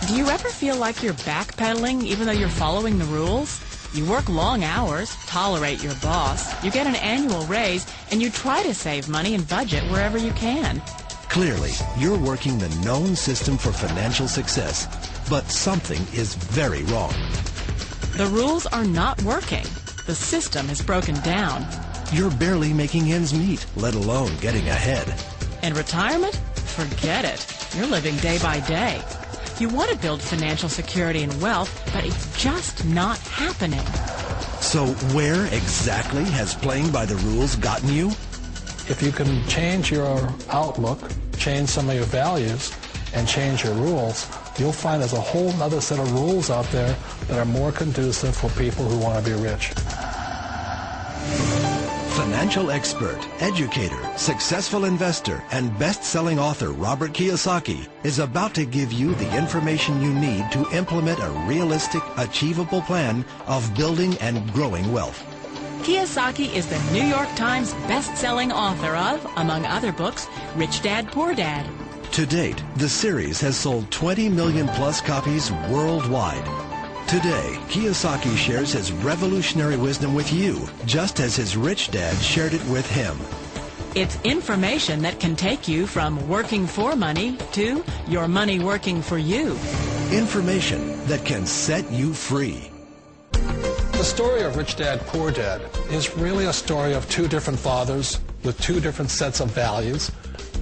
Do you ever feel like you're backpedaling even though you're following the rules? You work long hours, tolerate your boss, you get an annual raise, and you try to save money and budget wherever you can. Clearly, you're working the known system for financial success, but something is very wrong. The rules are not working. The system is broken down. You're barely making ends meet, let alone getting ahead. And retirement? Forget it. You're living day by day. You want to build financial security and wealth, but it's just not happening. So where exactly has playing by the rules gotten you? If you can change your outlook, change some of your values, and change your rules, you'll find there's a whole other set of rules out there that are more conducive for people who want to be rich. Financial expert, educator, successful investor, and best-selling author Robert Kiyosaki is about to give you the information you need to implement a realistic, achievable plan of building and growing wealth. Kiyosaki is the New York Times best-selling author of, among other books, Rich Dad, Poor Dad. To date, the series has sold 20 million plus copies worldwide. Today, Kiyosaki shares his revolutionary wisdom with you, just as his rich dad shared it with him. It's information that can take you from working for money to your money working for you. Information that can set you free. The story of Rich Dad, Poor Dad is really a story of two different fathers with two different sets of values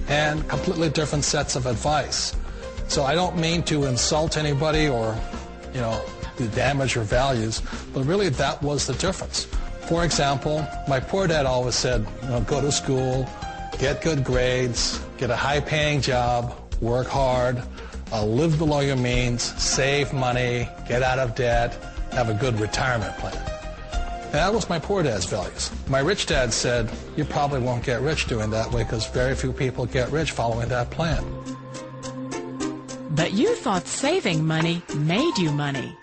and completely different sets of advice. So I don't mean to insult anybody or, to damage your values, but really that was the difference. For example, my poor dad always said, go to school, get good grades, get a high-paying job, work hard, live below your means, save money, get out of debt, have a good retirement plan. And that was my poor dad's values. My rich dad said, you probably won't get rich doing that way because very few people get rich following that plan. But you thought saving money made you money.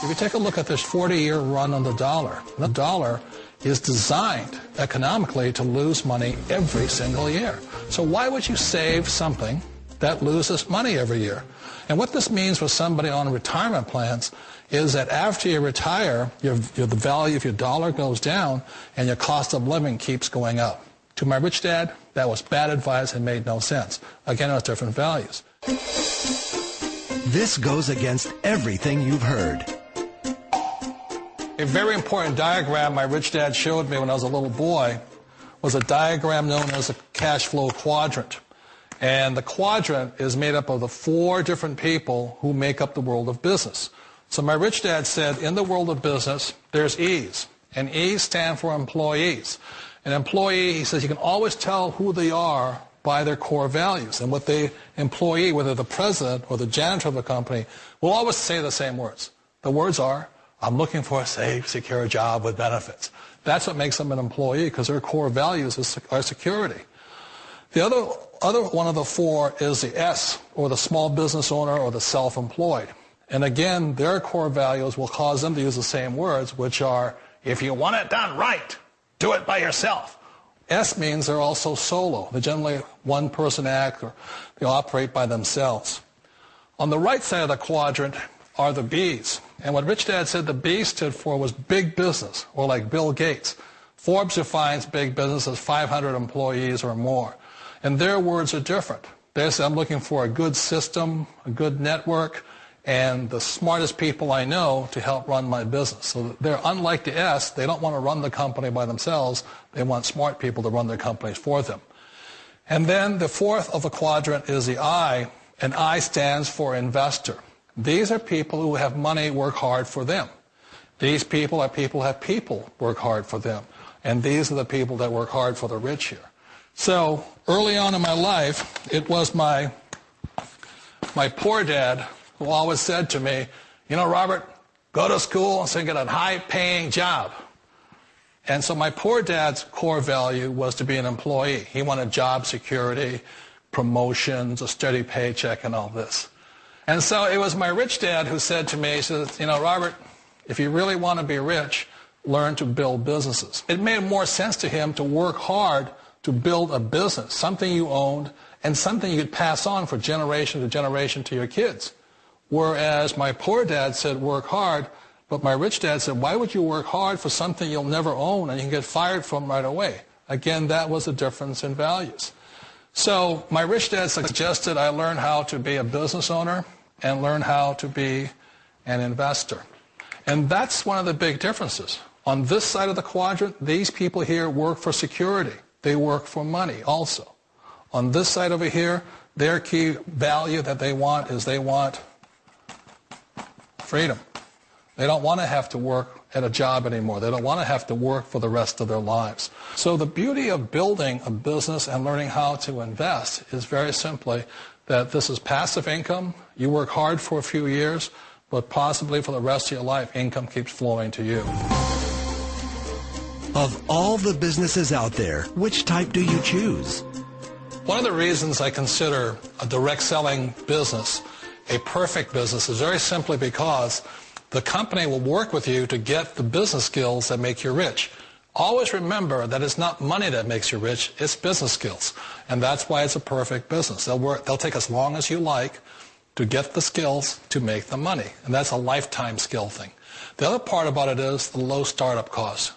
If you take a look at this 40-year run on the dollar is designed economically to lose money every single year. So why would you save something that loses money every year? And what this means for somebody on retirement plans is that after you retire, the value of your dollar goes down and your cost of living keeps going up. To my rich dad, that was bad advice and made no sense. Again, it was different values. This goes against everything you've heard. A very important diagram my rich dad showed me when I was a little boy was a diagram known as a cash flow quadrant. And the quadrant is made up of the four different people who make up the world of business. So my rich dad said, in the world of business, there's E's. And E's stand for employees. An employee, he says, you can always tell who they are by their core values. And what the employee, whether the president or the janitor of the company, will always say the same words. The words are, I'm looking for a safe, secure job with benefits. That's what makes them an employee, because their core values are security. The other one of the four is the S, or the small business owner or the self-employed. And again, their core values will cause them to use the same words, which are, if you want it done right, do it by yourself. S means they're also solo. They're generally one-person act, or they operate by themselves. On the right side of the quadrant are the B's. And what Rich Dad said the B stood for was big business, or like Bill Gates. Forbes defines big business as 500 employees or more. And their words are different. They say, I'm looking for a good system, a good network, and the smartest people I know to help run my business. So they're unlike the S. They don't want to run the company by themselves. They want smart people to run their companies for them. And then the fourth of the quadrant is the I, and I stands for investor. These are people who have money work hard for them. These people are people who have people work hard for them. And these are the people that work hard for the rich here. So early on in my life, it was my poor dad who always said to me, Robert, go to school and get a high-paying job. And so my poor dad's core value was to be an employee. He wanted job security, promotions, a steady paycheck, and all this. And so it was my rich dad who said to me, he says, Robert, if you really want to be rich, learn to build businesses. It made more sense to him to work hard to build a business, something you owned, and something you could pass on for generation to generation to your kids. Whereas my poor dad said, work hard, but my rich dad said, why would you work hard for something you'll never own and you can get fired from right away? Again, that was a difference in values. So my rich dad suggested I learn how to be a business owner and learn how to be an investor. And that's one of the big differences. On this side of the quadrant, these people here work for security. They work for money also. On this side over here, their key value that they want is they want freedom. They don't want to have to work at a job anymore. They don't want to have to work for the rest of their lives. So the beauty of building a business and learning how to invest is very simply that this is passive income. You work hard for a few years, but possibly for the rest of your life, income keeps flowing to you. Of all the businesses out there, which type do you choose? One of the reasons I consider a direct selling business a perfect business is very simply because the company will work with you to get the business skills that make you rich. Always remember that it's not money that makes you rich, it's business skills. And that's why it's a perfect business. They'll take as long as you like to get the skills to make the money. And that's a lifetime skill thing. The other part about it is the low startup costs.